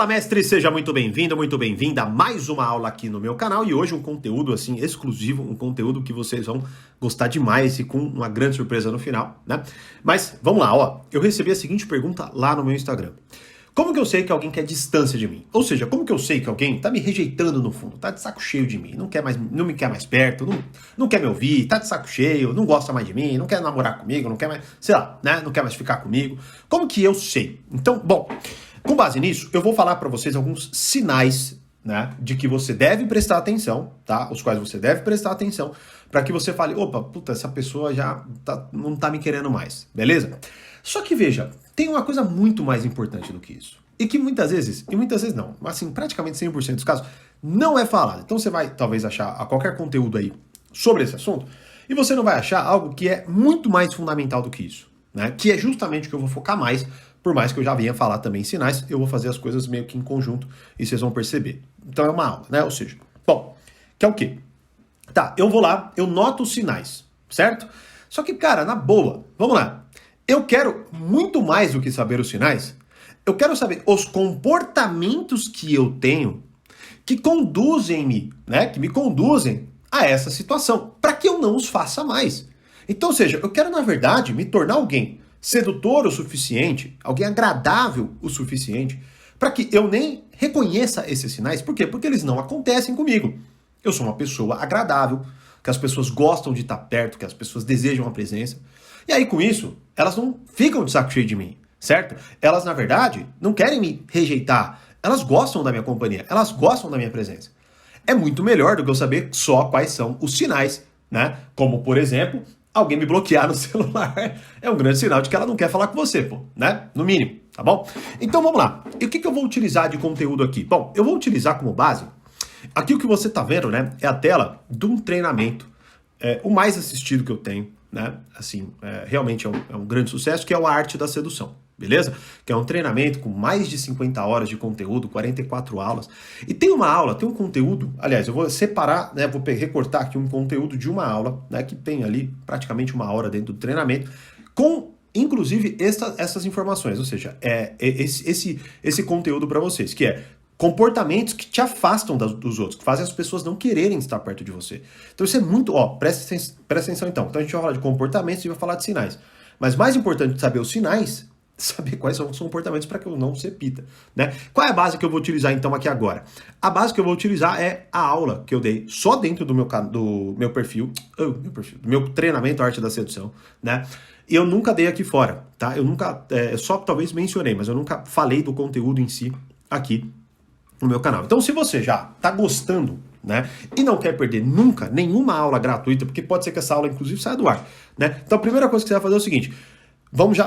Fala, mestre, seja muito bem-vindo, muito bem-vinda a mais uma aula aqui no meu canal e hoje um conteúdo assim exclusivo, um conteúdo que vocês vão gostar demais e com uma grande surpresa no final, né? Mas vamos lá, ó, eu recebi a seguinte pergunta lá no meu Instagram. Como que eu sei que alguém quer distância de mim? Ou seja, como que eu sei que alguém tá me rejeitando no fundo, tá de saco cheio de mim, não me quer mais perto, não quer me ouvir, tá de saco cheio, não gosta mais de mim, não quer namorar comigo, não quer mais, sei lá, né? Não quer mais ficar comigo. Como que eu sei? Então, bom, com base nisso, eu vou falar para vocês alguns sinais, né, de que você deve prestar atenção, tá? Os quais você deve prestar atenção para que você fale, opa, puta, essa pessoa já não tá me querendo mais, beleza? Só que veja, tem uma coisa muito mais importante do que isso. E que muitas vezes não, mas assim, praticamente 100% dos casos, não é falado. Então você vai talvez achar a qualquer conteúdo aí sobre esse assunto e você não vai achar algo que é muito mais fundamental do que isso, né? Que é justamente o que eu vou focar mais. Por mais que eu já venha falar também em sinais, eu vou fazer as coisas meio que em conjunto e vocês vão perceber. Então é uma aula, né? Ou seja, bom, que é o quê? Tá, eu vou lá, eu noto os sinais, certo? Só que, cara, na boa, vamos lá. Eu quero muito mais do que saber os sinais. Eu quero saber os comportamentos que eu tenho que conduzem-me, né? Que me conduzem a essa situação, para que eu não os faça mais. Então, ou seja, eu quero, na verdade, me tornar alguém sedutor o suficiente, alguém agradável o suficiente, para que eu nem reconheça esses sinais. Por quê? Porque eles não acontecem comigo. Eu sou uma pessoa agradável, que as pessoas gostam de estar perto, que as pessoas desejam a presença. E aí, com isso, elas não ficam de saco cheio de mim, certo? Elas, na verdade, não querem me rejeitar. Elas gostam da minha companhia, elas gostam da minha presença. É muito melhor do que eu saber só quais são os sinais, né? Como, por exemplo, alguém me bloquear no celular é um grande sinal de que ela não quer falar com você, pô, né? No mínimo, tá bom? Então vamos lá. E o que eu vou utilizar de conteúdo aqui? Bom, eu vou utilizar como base, aqui o que você tá vendo, né? É a tela de um treinamento, o mais assistido que eu tenho, né? Assim, realmente é um grande sucesso, que é a Arte da Sedução. Beleza? Que é um treinamento com mais de 50 horas de conteúdo, 44 aulas. E tem uma aula, tem um conteúdo, aliás, eu vou separar, né, vou recortar aqui um conteúdo de uma aula, né, que tem ali praticamente uma hora dentro do treinamento, com, inclusive, essas informações, ou seja, esse conteúdo para vocês, que é comportamentos que te afastam dos outros, que fazem as pessoas não quererem estar perto de você. Então isso é muito, presta atenção então. Então a gente vai falar de comportamentos e vai falar de sinais. Mas mais importante de saber os sinais, saber quais são os comportamentos para que eu não se repita, né? Qual é a base que eu vou utilizar então aqui agora? A base que eu vou utilizar é a aula que eu dei só dentro do meu perfil, do meu treinamento Arte da Sedução, né? E eu nunca dei aqui fora, tá? Eu nunca, só talvez mencionei, mas eu nunca falei do conteúdo em si aqui no meu canal. Então se você já tá gostando, né, e não quer perder nunca nenhuma aula gratuita, porque pode ser que essa aula inclusive saia do ar, né? Então a primeira coisa que você vai fazer é o seguinte: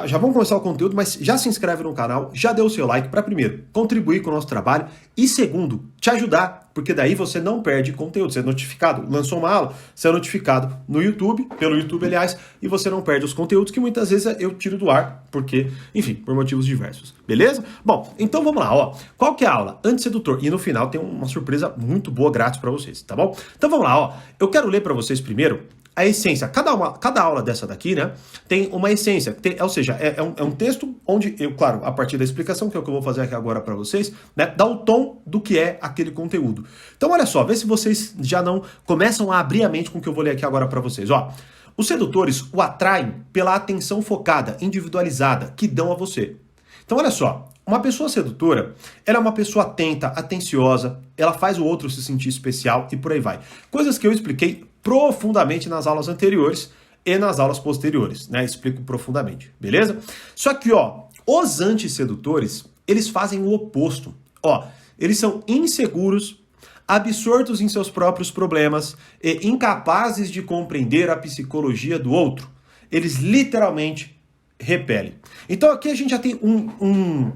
já vamos começar o conteúdo, mas já se inscreve no canal, já deu o seu like para primeiro, contribuir com o nosso trabalho e segundo, te ajudar, porque daí você não perde conteúdo, você é notificado, lançou uma aula, você é notificado no YouTube, pelo YouTube aliás, e você não perde os conteúdos que muitas vezes eu tiro do ar, porque, enfim, por motivos diversos, beleza? Bom, então vamos lá, ó, qual que é a aula? Antissedutor, e no final tem uma surpresa muito boa grátis para vocês, tá bom? Então vamos lá, ó, eu quero ler para vocês primeiro a essência. Cada aula dessa daqui, né, tem uma essência, ou seja, é um texto onde eu, claro, a partir da explicação, que é o que eu vou fazer aqui agora para vocês, né, dá o tom do que é aquele conteúdo. Então, olha só, vê se vocês já não começam a abrir a mente com o que eu vou ler aqui agora para vocês, ó. Os sedutores o atraem pela atenção focada, individualizada, que dão a você. Então, olha só, uma pessoa sedutora, ela é uma pessoa atenta, atenciosa, ela faz o outro se sentir especial e por aí vai. Coisas que eu expliquei profundamente nas aulas anteriores e nas aulas posteriores, né? Explico profundamente, beleza? Só que, ó, os antissedutores, eles fazem o oposto. Ó, eles são inseguros, absortos em seus próprios problemas e incapazes de compreender a psicologia do outro. Eles literalmente repelem. Então aqui a gente já tem um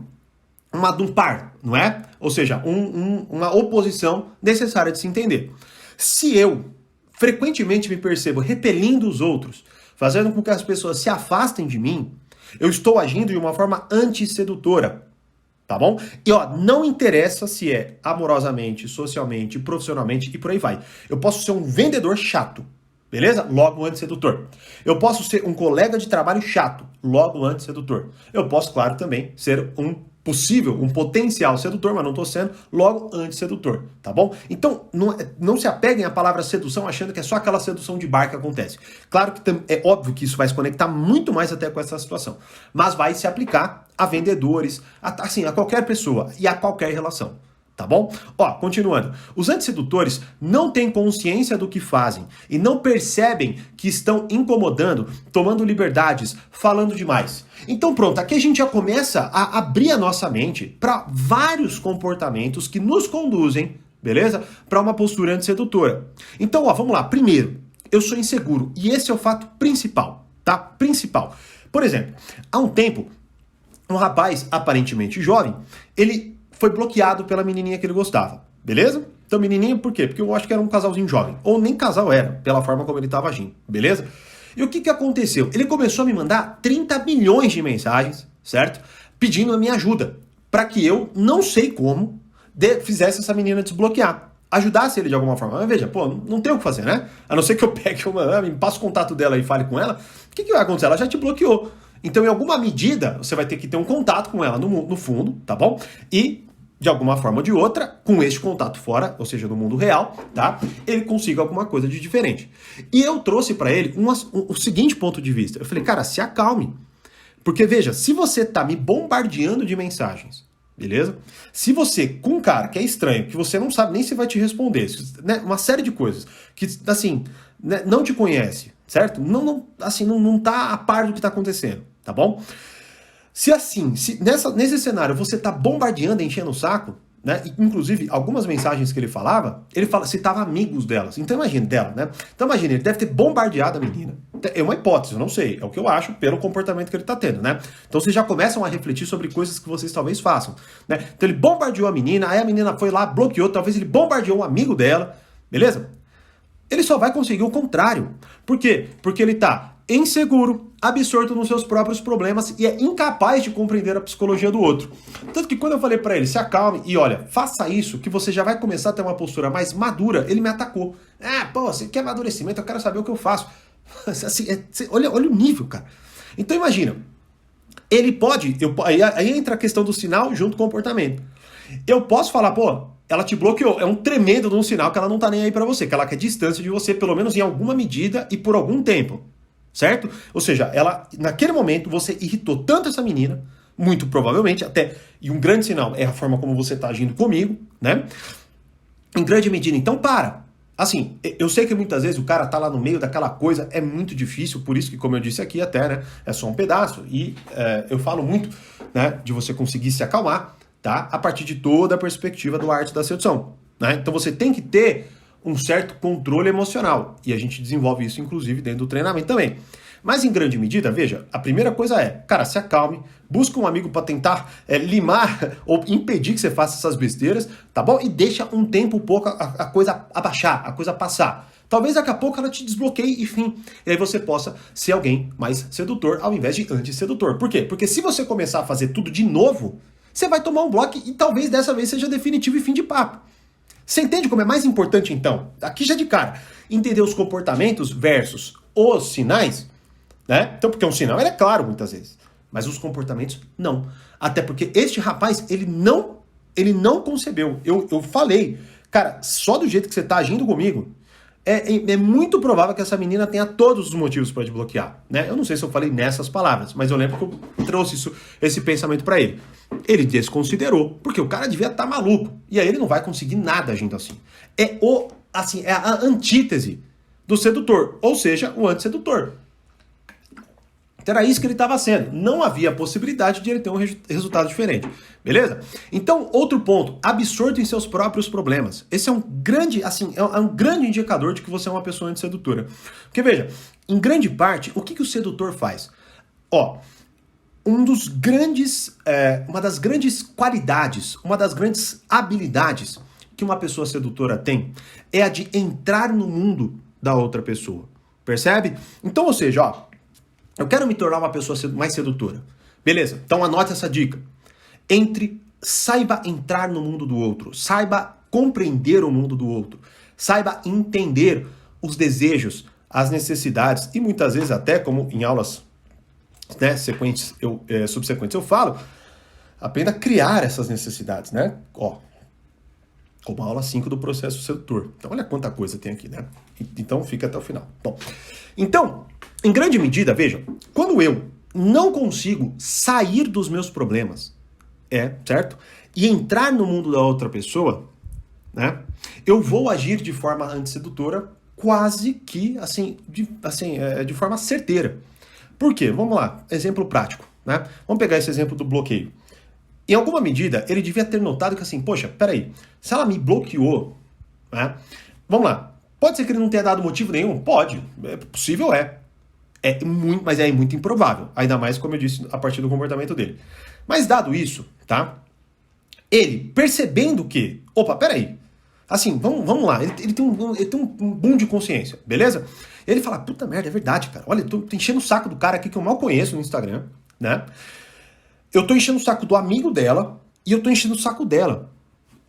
par, não é? Ou seja, uma oposição necessária de se entender. Se eu frequentemente me percebo repelindo os outros, fazendo com que as pessoas se afastem de mim, eu estou agindo de uma forma antissedutora, tá bom? E ó, não interessa se é amorosamente, socialmente, profissionalmente e por aí vai. Eu posso ser um vendedor chato, beleza? Logo antissedutor. Eu posso ser um colega de trabalho chato, logo antissedutor. Eu posso, claro, também ser um possível, um potencial sedutor, mas não estou sendo, logo antissedutor, tá bom? Então, não se apeguem à palavra sedução achando que é só aquela sedução de bar que acontece. Claro que é óbvio que isso vai se conectar muito mais até com essa situação, mas vai se aplicar a vendedores, a qualquer pessoa e a qualquer relação. Tá bom? Ó, continuando. Os antissedutores não têm consciência do que fazem e não percebem que estão incomodando, tomando liberdades, falando demais. Então pronto, aqui a gente já começa a abrir a nossa mente para vários comportamentos que nos conduzem, beleza? Para uma postura antissedutora. Então, ó, vamos lá. Primeiro, eu sou inseguro e esse é o fato principal, tá? Principal. Por exemplo, há um tempo, um rapaz aparentemente jovem, ele foi bloqueado pela menininha que ele gostava, beleza? Então menininha por quê? Porque eu acho que era um casalzinho jovem, ou nem casal era, pela forma como ele estava agindo, beleza? E o que aconteceu? Ele começou a me mandar 30 milhões de mensagens, certo? Pedindo a minha ajuda, para que eu, não sei como, fizesse essa menina desbloquear, ajudasse ele de alguma forma. Mas veja, pô, não tem o que fazer, né? A não ser que eu pegue me passe o contato dela e fale com ela, o que vai acontecer? Ela já te bloqueou. Então, em alguma medida, você vai ter que ter um contato com ela no fundo, tá bom? E, de alguma forma ou de outra, com este contato fora, ou seja, no mundo real, tá? Ele consiga alguma coisa de diferente. E eu trouxe para ele o seguinte ponto de vista. Eu falei, cara, se acalme. Porque, veja, se você tá me bombardeando de mensagens, beleza? Se você, com um cara que é estranho, que você não sabe nem se vai te responder, né? Uma série de coisas, que, assim, né, não te conhece, certo? Não tá a par do que tá acontecendo, tá bom? Se nesse cenário você tá bombardeando, enchendo o saco, né? Inclusive, algumas mensagens que ele citava amigos delas. Então imagina, né? Então imagina, ele deve ter bombardeado a menina. É uma hipótese, eu não sei. É o que eu acho pelo comportamento que ele tá tendo, né? Então vocês já começam a refletir sobre coisas que vocês talvez façam, né? Então ele bombardeou a menina, aí a menina foi lá, bloqueou, talvez ele bombardeou um amigo dela, beleza? Ele só vai conseguir o contrário. Por quê? Porque ele tá inseguro, absorto nos seus próprios problemas e é incapaz de compreender a psicologia do outro. Tanto que quando eu falei pra ele, se acalme e olha, faça isso que você já vai começar a ter uma postura mais madura, ele me atacou. Você quer amadurecimento, eu quero saber o que eu faço. Assim, olha o nível, cara. Então imagina, ele pode, aí entra a questão do sinal junto com o comportamento. Eu posso falar, ela te bloqueou, é um tremendo de um sinal que ela não tá nem aí pra você, que ela quer distância de você, pelo menos em alguma medida e por algum tempo. Certo? Ou seja, naquele momento você irritou tanto essa menina, muito provavelmente, e um grande sinal é a forma como você está agindo comigo, né? Em grande medida, então para. Assim, eu sei que muitas vezes o cara tá lá no meio daquela coisa, é muito difícil, por isso que, como eu disse aqui até, né, é só um pedaço, e eu falo muito, né, de você conseguir se acalmar, tá? A partir de toda a perspectiva do arte da sedução, né? Então você tem que ter um certo controle emocional. E a gente desenvolve isso, inclusive, dentro do treinamento também. Mas, em grande medida, veja, a primeira coisa é, cara, se acalme, busca um amigo para tentar limar ou impedir que você faça essas besteiras, tá bom? E deixa um tempo, um pouco, a coisa abaixar, a coisa passar. Talvez daqui a pouco ela te desbloqueie, enfim, e aí você possa ser alguém mais sedutor ao invés de antissedutor. Por quê? Porque se você começar a fazer tudo de novo, você vai tomar um bloco e talvez dessa vez seja definitivo e fim de papo. Você entende como é mais importante, então? Aqui já de cara, entender os comportamentos versus os sinais, né? Então, porque um sinal ele é claro muitas vezes, mas os comportamentos não. Até porque este rapaz, ele não concebeu. Eu falei, cara, só do jeito que você tá agindo comigo, é muito provável que essa menina tenha todos os motivos para te bloquear, né? Eu não sei se eu falei nessas palavras, mas eu lembro que eu trouxe esse pensamento para ele. Ele desconsiderou, porque o cara devia estar maluco. E aí ele não vai conseguir nada agindo assim. É a antítese do sedutor, ou seja, o antissedutor. Então era isso que ele estava sendo. Não havia possibilidade de ele ter um resultado diferente. Beleza? Então, outro ponto, absorto em seus próprios problemas. Esse é um grande, é um grande indicador de que você é uma pessoa antissedutora. Porque veja, em grande parte, o que o sedutor faz? Uma das grandes qualidades, uma das grandes habilidades que uma pessoa sedutora tem é a de entrar no mundo da outra pessoa. Percebe? Então, ou seja, eu quero me tornar uma pessoa mais sedutora. Beleza, então anote essa dica. Saiba entrar no mundo do outro, saiba compreender o mundo do outro, saiba entender os desejos, as necessidades e muitas vezes até, como em aulas, né, subsequentes eu falo, Aprenda a criar essas necessidades, né? Ó, como a aula 5 do processo sedutor. Então, olha quanta coisa tem aqui, né? Então, fica até o final. Bom, então, em grande medida, veja, quando eu não consigo sair dos meus problemas, certo? E entrar no mundo da outra pessoa, né? Eu vou agir de forma antissedutora quase que, de forma certeira. Por quê? Vamos lá, exemplo prático, né? Vamos pegar esse exemplo do bloqueio. Em alguma medida, ele devia ter notado que assim, poxa, peraí, se ela me bloqueou, né? Vamos lá, pode ser que ele não tenha dado motivo nenhum? Pode, é possível, mas é muito improvável, ainda mais, como eu disse, a partir do comportamento dele. Mas dado isso, tá? Ele, percebendo que, opa, peraí, assim, vamos lá, ele tem um boom de consciência, beleza? Ele fala, puta merda, é verdade, cara, olha, tô enchendo o saco do cara aqui que eu mal conheço no Instagram, né? Eu tô enchendo o saco do amigo dela e eu tô enchendo o saco dela.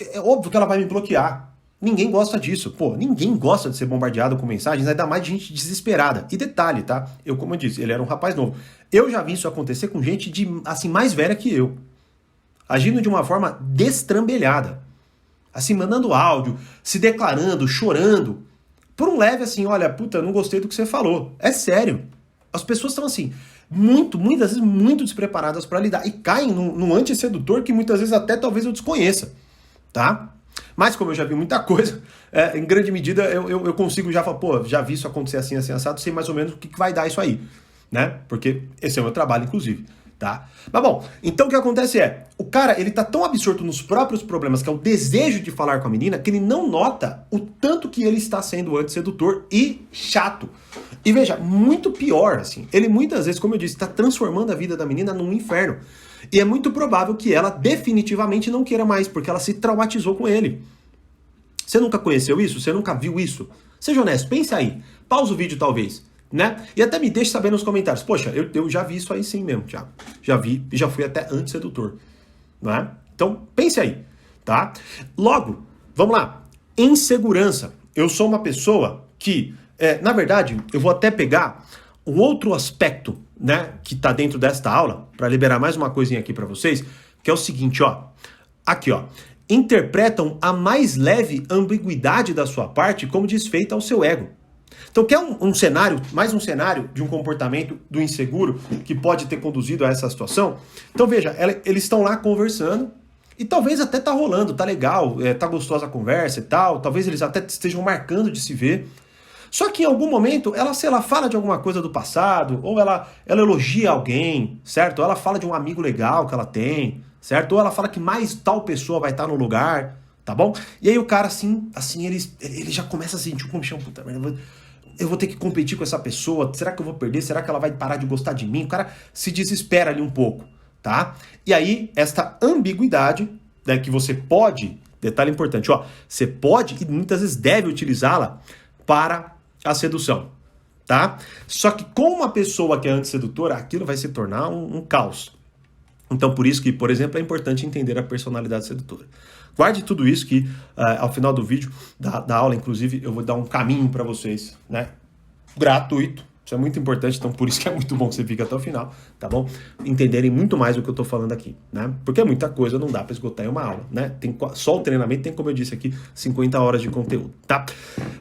É óbvio que ela vai me bloquear. Ninguém gosta disso. Pô, ninguém gosta de ser bombardeado com mensagens, ainda mais de gente desesperada. E detalhe, tá? Como eu disse, ele era um rapaz novo. Eu já vi isso acontecer com gente assim, mais velha que eu. Agindo de uma forma destrambelhada. Assim, mandando áudio, se declarando, chorando. Por um leve assim, olha, puta, não gostei do que você falou. É sério. As pessoas estão assim, muitas vezes muito despreparadas para lidar. E caem num antissedutor que muitas vezes até talvez eu desconheça. Tá? Mas como eu já vi muita coisa, em grande medida eu consigo já falar, pô, já vi isso acontecer assim, assim, assado, sei mais ou menos o que vai dar isso aí, né? Porque esse é o meu trabalho, inclusive, tá? Mas bom, então o que acontece o cara, ele tá tão absorto nos próprios problemas, que é o desejo de falar com a menina, que ele não nota o tanto que ele está sendo antissedutor e chato. E veja, muito pior, assim, ele muitas vezes, como eu disse, está transformando a vida da menina num inferno. E é muito provável que ela definitivamente não queira mais, porque ela se traumatizou com ele. Você nunca conheceu isso? Você nunca viu isso? Seja honesto, pense aí. Pausa o vídeo talvez, né? E até me deixe saber nos comentários. Poxa, eu já vi isso aí sim mesmo, Thiago. Já vi e já fui até antissedutor, não é? Então, pense aí, tá? Logo, vamos lá. Insegurança. Eu sou uma pessoa que, na verdade, eu vou até pegar um outro aspecto, né, que tá dentro desta aula, para liberar mais uma coisinha aqui para vocês, que é o seguinte, ó. Aqui, ó. Interpretam a mais leve ambiguidade da sua parte como desfeita ao seu ego. Então, quer mais um cenário de um comportamento do inseguro que pode ter conduzido a essa situação? Então, veja, eles estão lá conversando e talvez até tá rolando, tá legal, tá gostosa a conversa e tal, talvez eles até estejam marcando de se ver. Só que em algum momento ela, sei lá, fala de alguma coisa do passado, ou ela elogia alguém, certo? Ou ela fala de um amigo legal que ela tem, certo? Ou ela fala que mais tal pessoa vai estar no lugar, tá bom? E aí o cara, assim ele já começa a sentir um comichão, puta merda, eu vou ter que competir com essa pessoa, será que eu vou perder? Será que ela vai parar de gostar de mim? O cara se desespera ali um pouco, tá? E aí, esta ambiguidade, né, que você pode, detalhe importante, ó, você pode e muitas vezes deve utilizá-la para a sedução, tá? Só que com uma pessoa que é antissedutora, aquilo vai se tornar um caos. Então, por isso que, por exemplo, é importante entender a personalidade sedutora. Guarde tudo isso que, ao final do vídeo, da aula, inclusive, eu vou dar um caminho para vocês, né? Gratuito. Isso é muito importante, então por isso que é muito bom que você fique até o final, tá bom? Entenderem muito mais do que eu tô falando aqui, né? Porque é muita coisa, não dá para esgotar em uma aula, né? Só o treinamento tem, como eu disse aqui, 50 horas de conteúdo, tá?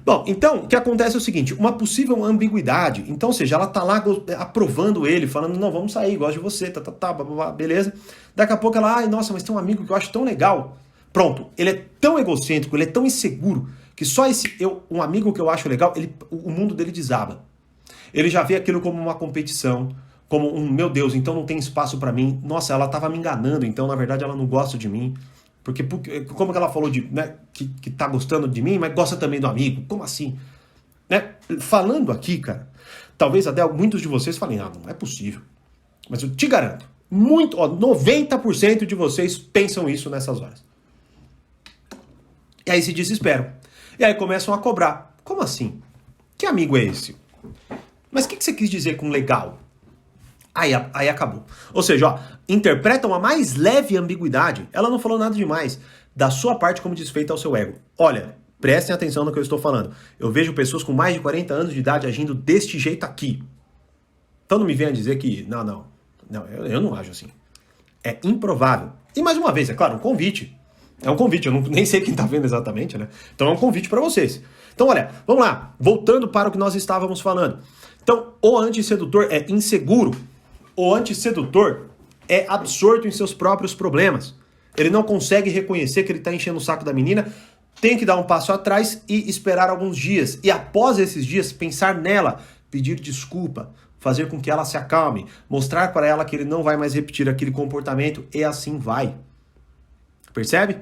Bom, então, o que acontece é o seguinte, uma possível ambiguidade, então, ou seja, ela tá lá aprovando ele, falando, não, vamos sair, gosto de você, blá, blá, blá, beleza? Daqui a pouco ela, ai, nossa, mas tem um amigo que eu acho tão legal. Pronto, ele é tão egocêntrico, ele é tão inseguro, que só um amigo que eu acho legal, o mundo dele desaba. Ele já vê aquilo como uma competição, como meu Deus, então não tem espaço pra mim. Nossa, ela tava me enganando, então na verdade ela não gosta de mim. Porque como que ela falou né, que tá gostando de mim, mas gosta também do amigo? Como assim? Né? Falando aqui, cara, talvez até muitos de vocês falem, não é possível. Mas eu te garanto, 90% de vocês pensam isso nessas horas. E aí se desesperam. E aí começam a cobrar. Como assim? Que amigo é esse? Mas o que você quis dizer com legal? Aí acabou. Ou seja, ó, interpretam a mais leve ambiguidade. Ela não falou nada demais. Da sua parte como desfeita ao seu ego. Olha, prestem atenção no que eu estou falando. Eu vejo pessoas com mais de 40 anos de idade agindo deste jeito aqui. Então não me venha dizer que... Não, eu não ajo assim. É improvável. E mais uma vez, é claro, um convite. É um convite, eu nem sei quem tá vendo exatamente, né? Então é um convite para vocês. Então olha, vamos lá, voltando para o que nós estávamos falando. Então, o antissedutor é inseguro. O antissedutor é absorto em seus próprios problemas. Ele não consegue reconhecer que ele está enchendo o saco da menina, tem que dar um passo atrás e esperar alguns dias. E após esses dias, pensar nela, pedir desculpa, fazer com que ela se acalme, mostrar para ela que ele não vai mais repetir aquele comportamento e assim vai. Percebe?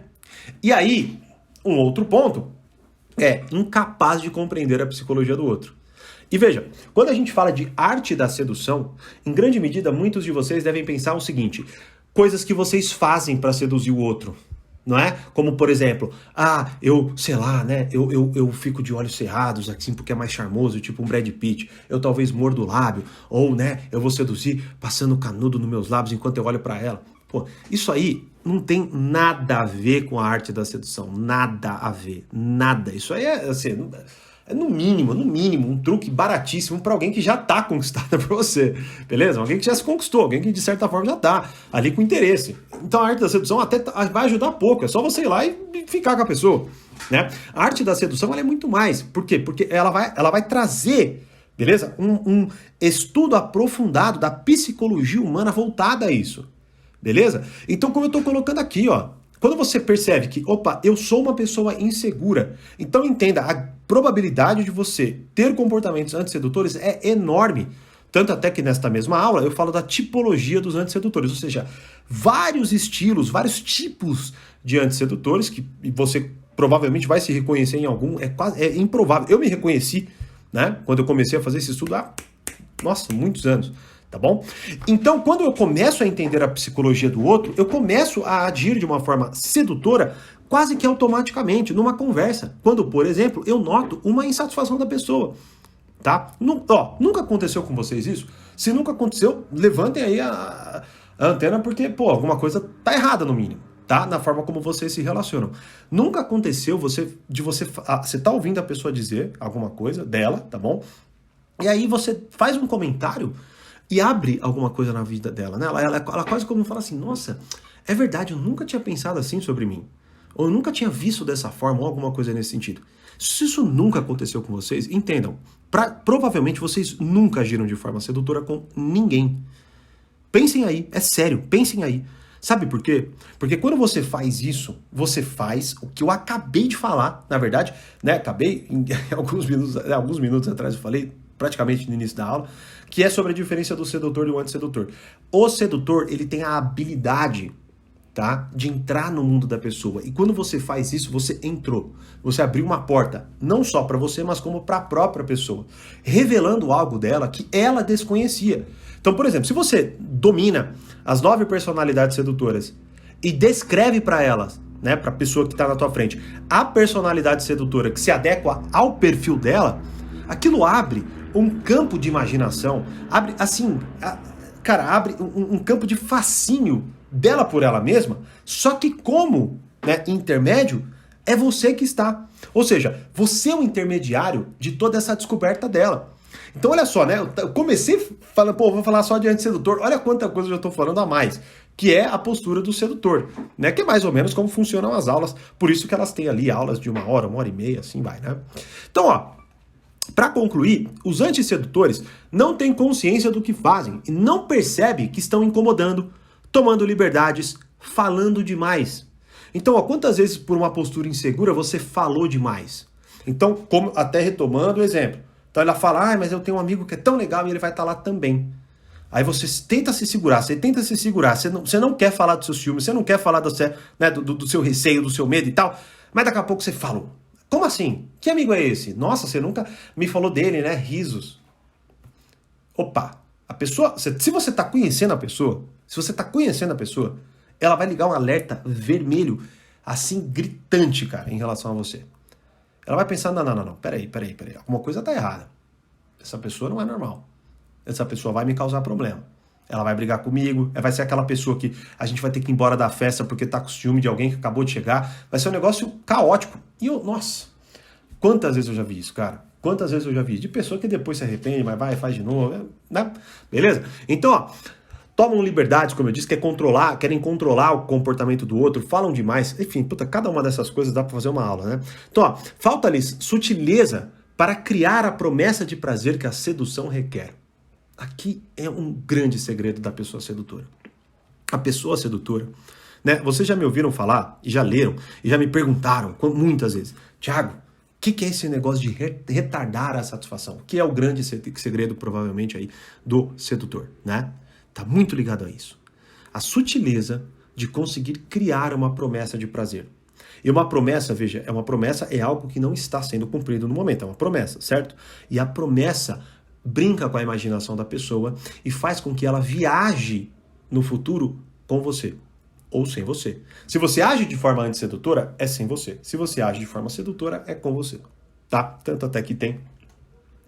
E aí, um outro ponto é incapaz de compreender a psicologia do outro. E veja, quando a gente fala de arte da sedução, em grande medida, muitos de vocês devem pensar o seguinte: coisas que vocês fazem para seduzir o outro, não é? Como, por exemplo, sei lá, né, eu fico de olhos cerrados, assim, porque é mais charmoso, tipo um Brad Pitt, eu talvez mordo o lábio, ou, né, eu vou seduzir passando canudo nos meus lábios enquanto eu olho para ela. Pô, isso aí não tem nada a ver com a arte da sedução, nada a ver, nada. Isso aí é, assim, é no mínimo, um truque baratíssimo para alguém que já tá conquistada por você, beleza? Alguém que já se conquistou, alguém que de certa forma já tá ali com interesse. Então a arte da sedução até vai ajudar pouco, é só você ir lá e ficar com a pessoa, né? A arte da sedução ela é muito mais, por quê? Porque ela vai trazer, beleza? Um estudo aprofundado da psicologia humana voltada a isso, beleza? Então como eu tô colocando aqui, ó, quando você percebe que, opa, eu sou uma pessoa insegura, então entenda, a probabilidade de você ter comportamentos antissedutores é enorme. Tanto até que nesta mesma aula eu falo da tipologia dos antissedutores, ou seja, vários estilos, vários tipos de antissedutores que você provavelmente vai se reconhecer em algum, é improvável. Eu me reconheci, né, quando eu comecei a fazer esse estudo há, muitos anos. Tá bom? Então, quando eu começo a entender a psicologia do outro, eu começo a agir de uma forma sedutora quase que automaticamente, numa conversa. Quando, por exemplo, eu noto uma insatisfação da pessoa. Tá? Nunca aconteceu com vocês isso? Se nunca aconteceu, levantem aí a antena, porque, alguma coisa tá errada no mínimo, tá? Na forma como vocês se relacionam. Nunca aconteceu você tá ouvindo a pessoa dizer alguma coisa dela, tá bom? E aí você faz um comentário e abre alguma coisa na vida dela, né? Ela quase como fala assim, nossa, é verdade, eu nunca tinha pensado assim sobre mim. Ou eu nunca tinha visto dessa forma, ou alguma coisa nesse sentido. Se isso nunca aconteceu com vocês, entendam, provavelmente vocês nunca agiram de forma sedutora com ninguém. Pensem aí, é sério, pensem aí. Sabe por quê? Porque quando você faz isso, você faz o que eu acabei de falar, na verdade, né? Acabei, alguns minutos atrás eu falei, praticamente no início da aula, que é sobre a diferença do sedutor e do antissedutor. O sedutor, ele tem a habilidade, tá, de entrar no mundo da pessoa. E quando você faz isso, você entrou. Você abriu uma porta, não só para você, mas como para a própria pessoa, revelando algo dela que ela desconhecia. Então, por exemplo, se você domina as 9 personalidades sedutoras e descreve para elas, né, para a pessoa que está na tua frente, a personalidade sedutora que se adequa ao perfil dela, aquilo abre um campo de imaginação, abre assim, abre um campo de fascínio dela por ela mesma, só que como, né, intermédio, é você que está. Ou seja, você é o intermediário de toda essa descoberta dela. Então olha só, né, eu comecei falando, vou falar só de antissedutor, olha quanta coisa eu já estou falando a mais, que é a postura do sedutor, né, que é mais ou menos como funcionam as aulas, por isso que elas têm ali aulas de 1 hora, 1h30, assim vai, né. Então, ó, para concluir, os antissedutores não têm consciência do que fazem e não percebem que estão incomodando, tomando liberdades, falando demais. Então, quantas vezes por uma postura insegura você falou demais? Então, como até retomando o exemplo. Então ela fala, mas eu tenho um amigo que é tão legal e ele vai estar lá também. Aí você tenta se segurar, você não quer falar dos seus ciúmes, você não quer falar do seu receio, do seu medo e tal, mas daqui a pouco você falou. Como assim? Que amigo é esse? Nossa, você nunca me falou dele, né? Risos. Opa, a pessoa, se você está conhecendo a pessoa, ela vai ligar um alerta vermelho, assim, gritante, cara, em relação a você. Ela vai pensar, não, peraí, alguma coisa tá errada. Essa pessoa não é normal. Essa pessoa vai me causar problema. Ela vai brigar comigo, vai ser aquela pessoa que a gente vai ter que ir embora da festa porque tá com ciúme de alguém que acabou de chegar. Vai ser um negócio caótico. E nossa, quantas vezes eu já vi isso, cara? Quantas vezes eu já vi? De pessoa que depois se arrepende, mas vai e faz de novo, né? Beleza? Então, tomam liberdades, como eu disse, querem controlar o comportamento do outro, falam demais, enfim, puta, cada uma dessas coisas dá para fazer uma aula, né? Então, ó, falta-lhes sutileza para criar a promessa de prazer que a sedução requer. Aqui é um grande segredo da pessoa sedutora. A pessoa sedutora, né? Vocês já me ouviram falar, e já leram, e já me perguntaram muitas vezes, Thiago, o que é esse negócio de retardar a satisfação? Que é o grande segredo, provavelmente, aí do sedutor, né? Tá muito ligado a isso. A sutileza de conseguir criar uma promessa de prazer. E uma promessa, veja, é algo que não está sendo cumprido no momento, é uma promessa, certo? E a promessa brinca com a imaginação da pessoa e faz com que ela viaje no futuro com você ou sem você. Se você age de forma antissedutora, é sem você. Se você age de forma sedutora, é com você, tá? Tanto até que tem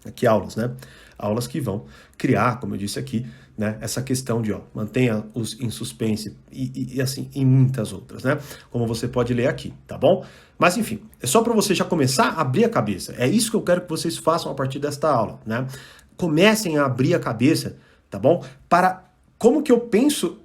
aqui aulas, né? Aulas que vão criar, como eu disse aqui, né, essa questão de, mantenha-os em suspense e assim, em muitas outras, né? Como você pode ler aqui, tá bom? Mas enfim, é só para você já começar a abrir a cabeça. É isso que eu quero que vocês façam a partir desta aula, né? Comecem a abrir a cabeça, tá bom? Para como que eu penso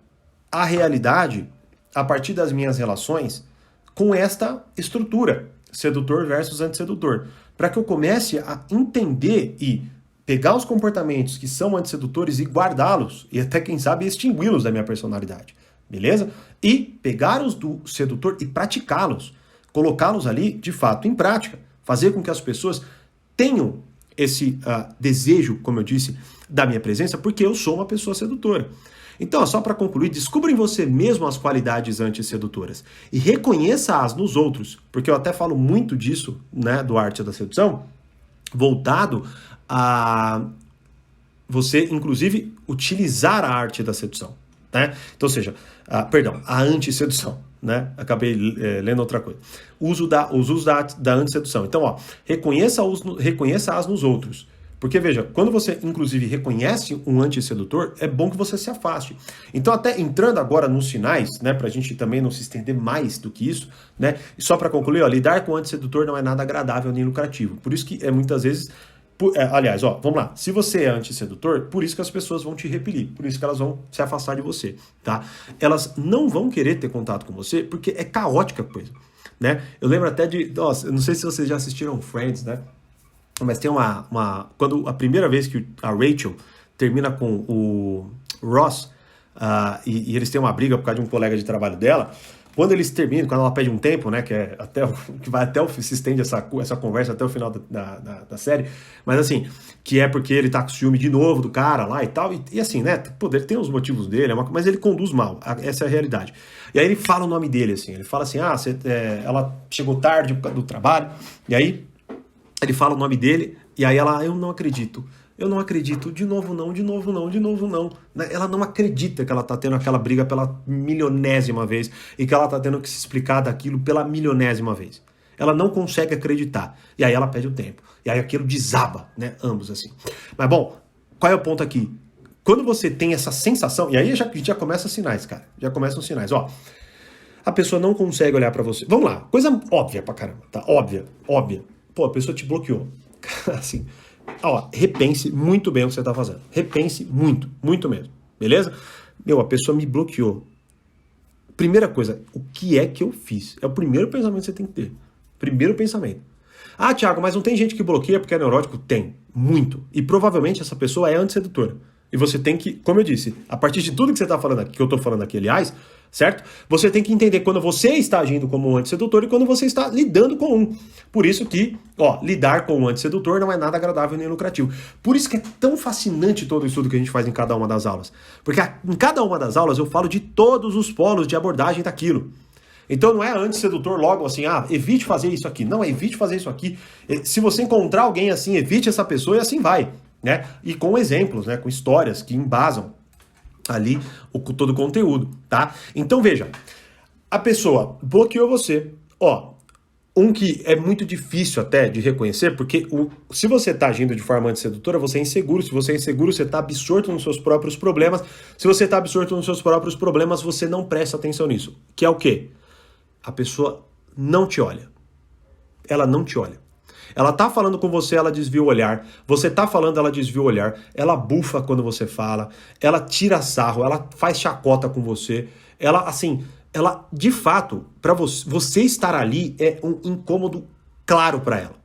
a realidade a partir das minhas relações com esta estrutura, sedutor versus antissedutor, para que eu comece a entender e pegar os comportamentos que são antissedutores e guardá-los, e até, quem sabe, extingui-los da minha personalidade, beleza? E pegar os do sedutor e praticá-los, colocá-los ali, de fato, em prática, fazer com que as pessoas tenham esse desejo, como eu disse, da minha presença, porque eu sou uma pessoa sedutora. Então, só para concluir, descubra em você mesmo as qualidades antissedutoras e reconheça-as nos outros, porque eu até falo muito disso, né, do Arte da Sedução, voltado a você, inclusive, utilizar a arte da sedução, né? Então, ou seja, a antissedução, né? Acabei lendo outra coisa. Os usos da antissedução. Então, reconheça-as nos outros. Porque, veja, quando você, inclusive, reconhece um antissedutor, é bom que você se afaste. Então, até entrando agora nos sinais, né, pra gente também não se estender mais do que isso, né, só para concluir, lidar com o antissedutor não é nada agradável nem lucrativo. Por isso que, muitas vezes, aliás, vamos lá, se você é antissedutor, por isso que as pessoas vão te repelir, por isso que elas vão se afastar de você, tá? Elas não vão querer ter contato com você, porque é caótica a coisa, né? Eu lembro até eu não sei se vocês já assistiram Friends, né? Mas tem quando a primeira vez que a Rachel termina com o Ross, e eles têm uma briga por causa de um colega de trabalho dela, quando eles terminam, quando ela pede um tempo, né, que vai até se estende essa conversa até o final da série, mas assim, que é porque ele tá com ciúme de novo do cara lá e tal, e assim, né, ele tem os motivos dele, mas ele conduz mal, essa é a realidade. E aí ele fala o nome dele, assim, ele fala assim, ela chegou tarde do trabalho, e aí ele fala o nome dele, e aí ela, eu não acredito, de novo não. Ela não acredita que ela tá tendo aquela briga pela milionésima vez e que ela tá tendo que se explicar daquilo pela milionésima vez. Ela não consegue acreditar. E aí ela pede o tempo. E aí aquilo desaba, né? Ambos assim. Mas bom, qual é o ponto aqui? Quando você tem essa sensação, e aí já começa os sinais, cara. Já começam os sinais, A pessoa não consegue olhar pra você. Vamos lá, coisa óbvia pra caramba, tá? Óbvia. Pô, a pessoa te bloqueou. Assim... repense muito bem o que você está fazendo. Repense muito, muito mesmo. Beleza? A pessoa me bloqueou. Primeira coisa, o que é que eu fiz? É o primeiro pensamento que você tem que ter. Primeiro pensamento. Thiago, mas não tem gente que bloqueia porque é neurótico? Tem, muito. E provavelmente essa pessoa é antissedutora. E você tem que, como eu disse, a partir de tudo que você está falando aqui, que eu estou falando aqui, aliás, certo? Você tem que entender quando você está agindo como um antissedutor e quando você está lidando com um. Por isso que, lidar com um antissedutor não é nada agradável nem lucrativo. Por isso que é tão fascinante todo o estudo que a gente faz em cada uma das aulas. Porque em cada uma das aulas eu falo de todos os polos de abordagem daquilo. Então não é antissedutor logo assim, evite fazer isso aqui. Não, evite fazer isso aqui. Se você encontrar alguém assim, evite essa pessoa e assim vai, né? E com exemplos, né? Com histórias que embasam ali todo o conteúdo, tá? Então veja, a pessoa bloqueou você, que é muito difícil até de reconhecer, porque se você está agindo de forma antissedutora, você é inseguro. Se você é inseguro, você está absorto nos seus próprios problemas. Se você está absorto nos seus próprios problemas, você não presta atenção nisso. Que é o quê? A pessoa não te olha. Ela não te olha. Ela tá falando com você, ela desvia o olhar. Você tá falando, ela desvia o olhar. Ela bufa quando você fala. Ela tira sarro, ela faz chacota com você. Ela, assim, ela, de fato, para você estar ali é um incômodo claro para ela.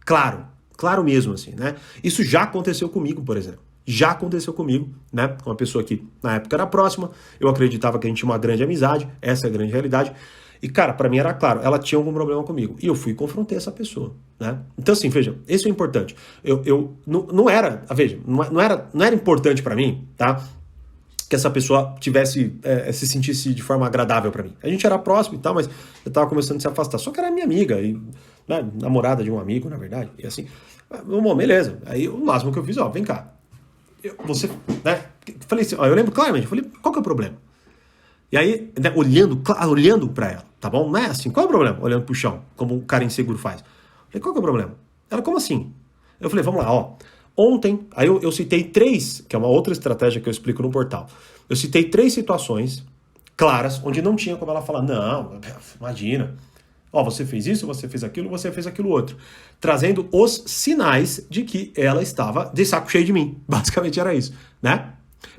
Claro mesmo, assim, né? Isso já aconteceu comigo, por exemplo. Já aconteceu comigo, né? Com uma pessoa que na época era próxima, eu acreditava que a gente tinha uma grande amizade, essa é a grande realidade. E, cara, pra mim era claro, ela tinha algum problema comigo. E eu fui e confrontei essa pessoa, né? Então, assim, veja, isso é importante. Não era, veja, não era importante pra mim, tá? Que essa pessoa se sentisse de forma agradável pra mim. A gente era próximo e tal, mas eu tava começando a se afastar. Só que era minha amiga, e, né, namorada de um amigo, na verdade. E assim, bom, beleza. Aí o máximo que eu fiz, ó, vem cá. Você, né? Falei assim, ó, eu lembro claramente, eu falei, qual que é o problema? E aí, né, olhando pra ela, tá bom? Não é assim, qual é o problema? Olhando pro chão, como o cara inseguro faz. Eu falei, qual que é o problema? Ela, como assim? Eu falei, vamos lá, ó. Ontem, aí eu citei 3, que é uma outra estratégia que eu explico no portal. Eu citei 3 situações claras, onde não tinha como ela falar, não, imagina. Ó, você fez isso, você fez aquilo outro. Trazendo os sinais de que ela estava de saco cheio de mim. Basicamente era isso, né?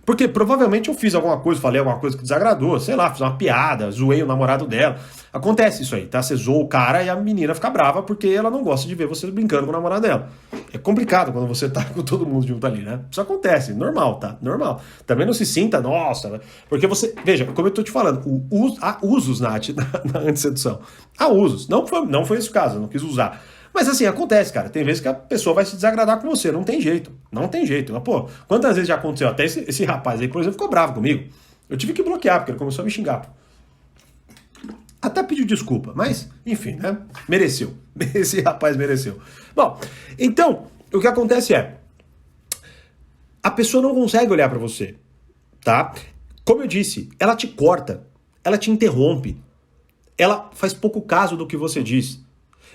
Porque provavelmente eu fiz alguma coisa, falei alguma coisa que desagradou, sei lá, fiz uma piada, zoei o namorado dela. Acontece isso aí, tá? Você zoa o cara e a menina fica brava porque ela não gosta de ver você brincando com o namorado dela. É complicado quando você tá com todo mundo junto ali, né? Isso acontece, normal, tá? Normal. Também não se sinta, nossa, porque você, veja, como eu tô te falando, há usos na antissedução. Há usos. Não foi esse o caso, eu não quis usar. Mas assim, acontece, cara. Tem vezes que a pessoa vai se desagradar com você. Não tem jeito. Não tem jeito. Mas, pô, quantas vezes já aconteceu? Até esse rapaz aí, por exemplo, ficou bravo comigo. Eu tive que bloquear, porque ele começou a me xingar. Pô. Até pediu desculpa, mas, enfim, né? Mereceu. Esse rapaz mereceu. Bom, então, o que acontece é, a pessoa não consegue olhar pra você, tá? Como eu disse, ela te corta, ela te interrompe, ela faz pouco caso do que você diz.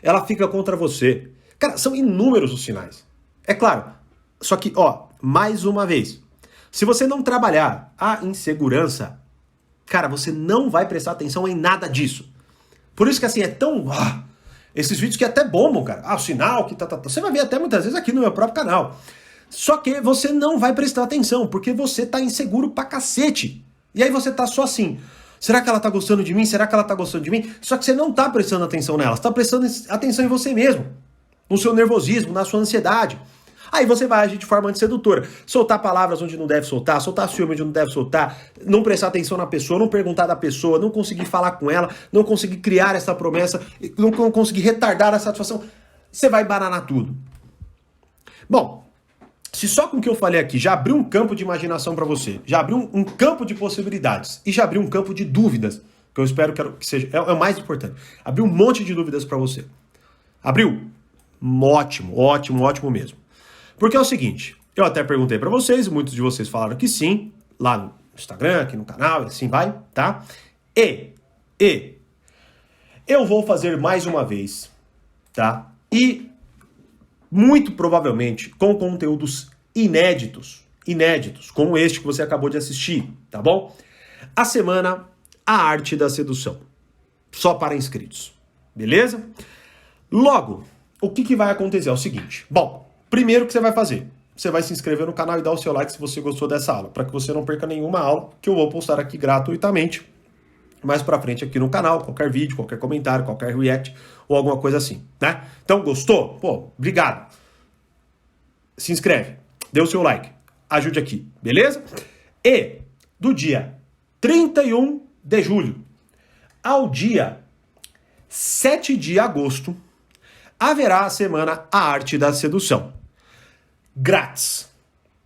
Ela fica contra você. Cara, são inúmeros os sinais. É claro. Só que, ó, mais uma vez, se você não trabalhar a insegurança, cara, você não vai prestar atenção em nada disso. Por isso que, assim, é tão... esses vídeos que até bombam, cara. O sinal que tá. Você vai ver até muitas vezes aqui no meu próprio canal. Só que você não vai prestar atenção, porque você tá inseguro pra cacete. E aí você tá só assim... Será que ela tá gostando de mim? Será que ela tá gostando de mim? Só que você não tá prestando atenção nela, você tá prestando atenção em você mesmo, no seu nervosismo, na sua ansiedade. Aí você vai agir de forma antissedutora, soltar palavras onde não deve soltar, soltar ciúme onde não deve soltar, não prestar atenção na pessoa, não perguntar da pessoa, não conseguir falar com ela, não conseguir criar essa promessa, não conseguir retardar a satisfação. Você vai bananar tudo. Bom, se só com o que eu falei aqui já abriu um campo de imaginação para você, já abriu um campo de possibilidades e já abriu um campo de dúvidas, que eu espero que seja, é o mais importante. Abriu um monte de dúvidas para você. Abriu? Ótimo mesmo. Porque é o seguinte, eu até perguntei para vocês, muitos de vocês falaram que sim, lá no Instagram, aqui no canal, e assim vai, tá? E eu vou fazer mais uma vez, tá? E muito provavelmente com conteúdos inéditos, como este que você acabou de assistir, tá bom? A semana A Arte da Sedução, só para inscritos, beleza? Logo, o que vai acontecer é o seguinte, bom, primeiro que você vai fazer, você vai se inscrever no canal e dar o seu like se você gostou dessa aula, para que você não perca nenhuma aula que eu vou postar aqui gratuitamente, mais pra frente aqui no canal, qualquer vídeo, qualquer comentário, qualquer react ou alguma coisa assim, né? Então, gostou? Pô, obrigado. Se inscreve, dê o seu like, ajude aqui, beleza? E do dia 31 de julho ao dia 7 de agosto, haverá a semana A Arte da Sedução. Grátis.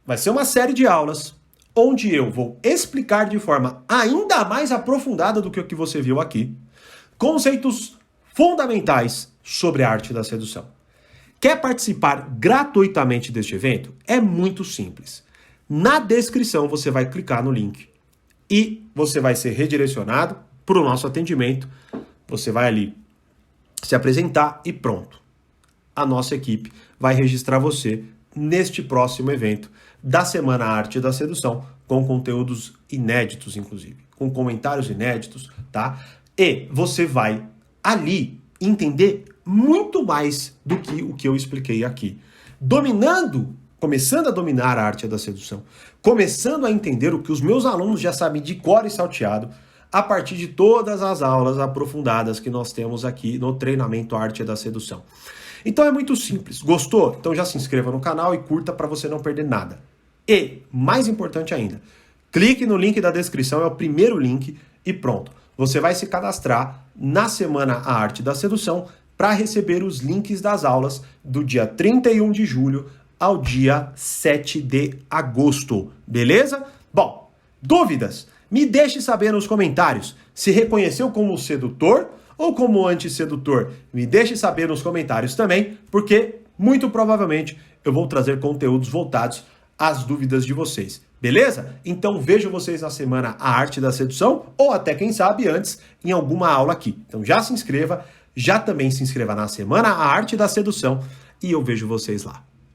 Vai ser uma série de aulas onde eu vou explicar de forma ainda mais aprofundada do que o que você viu aqui, conceitos fundamentais sobre a arte da sedução. Quer participar gratuitamente deste evento? É muito simples. Na descrição você vai clicar no link e você vai ser redirecionado para o nosso atendimento. Você vai ali se apresentar e pronto. A nossa equipe vai registrar você neste próximo evento da Semana Arte da Sedução, com conteúdos inéditos, inclusive, com comentários inéditos, tá? E você vai ali entender muito mais do que o que eu expliquei aqui. Começando a dominar a arte da sedução, começando a entender o que os meus alunos já sabem de cor e salteado, a partir de todas as aulas aprofundadas que nós temos aqui no treinamento Arte da Sedução. Então é muito simples. Gostou? Então já se inscreva no canal e curta para você não perder nada. E, mais importante ainda, clique no link da descrição, é o primeiro link e pronto. Você vai se cadastrar na Semana A Arte da Sedução para receber os links das aulas do dia 31 de julho ao dia 7 de agosto. Beleza? Bom, dúvidas? Me deixe saber nos comentários se reconheceu como sedutor ou como antissedutor. Me deixe saber nos comentários também, porque muito provavelmente eu vou trazer conteúdos voltados às dúvidas de vocês. Beleza? Então vejo vocês na semana A Arte da Sedução ou até, quem sabe, antes em alguma aula aqui. Então já se inscreva, já também se inscreva na semana A Arte da Sedução e eu vejo vocês lá.